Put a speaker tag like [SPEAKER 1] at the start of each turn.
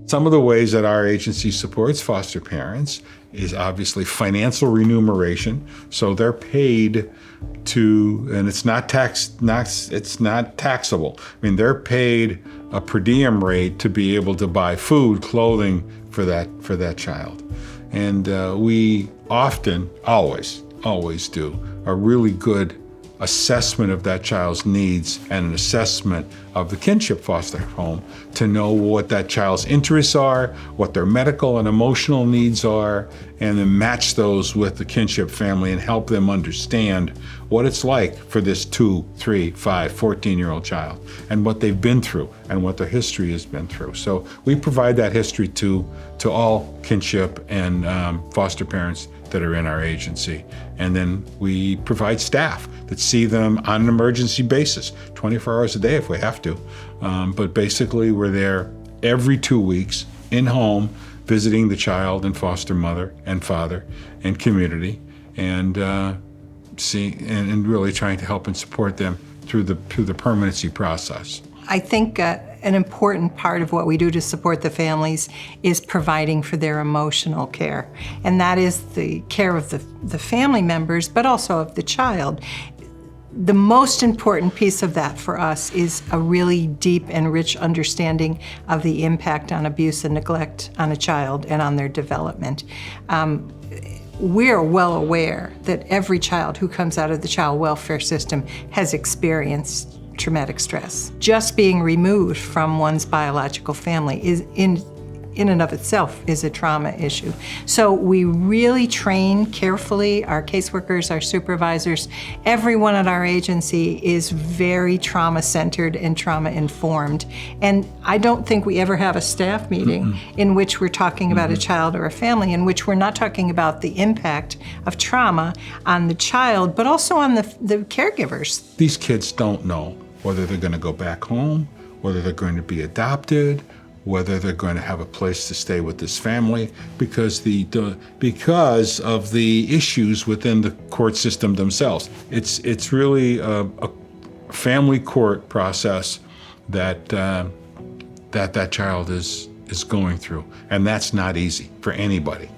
[SPEAKER 1] Some of the ways that our agency supports foster parents is obviously financial remuneration. So they're paid to, and it's not taxable. I mean, they're paid a per diem rate to be able to buy food, clothing for that child. And we often, always do a really good assessment of that child's needs and an assessment of the kinship foster home to know what that child's interests are, what their medical and emotional needs are, and then match those with the kinship family and help them understand what it's like for this 2, 3, 5, 14-year-old child and what they've been through and what their history has been through. So we provide that history to all kinship and foster parents that are in our agency. And then we provide staff that see them on an emergency basis, 24 hours a day if we have to. But basically we're there every 2 weeks in home, visiting the child and foster mother and father and community, and really trying to help and support them through the permanency process.
[SPEAKER 2] I think an important part of what we do to support the families is providing for their emotional care. And that is the care of the family members, but also of the child. The most important piece of that for us is a really deep and rich understanding of the impact on abuse and neglect on a child and on their development. We're well aware that every child who comes out of the child welfare system has experienced traumatic stress. Just being removed from one's biological family is in and of itself is a trauma issue. So we really train carefully our caseworkers, our supervisors. Everyone at our agency is very trauma-centered and trauma-informed. And I don't think we ever have a staff meeting in which we're talking about a child or a family, in which we're not talking about the impact of trauma on the child, but also on the caregivers.
[SPEAKER 1] These kids don't know whether they're going to go back home, whether they're going to be adopted, whether they're going to have a place to stay with this family, because of the issues within the court system themselves. It's really a family court process that child is going through, and that's not easy for anybody.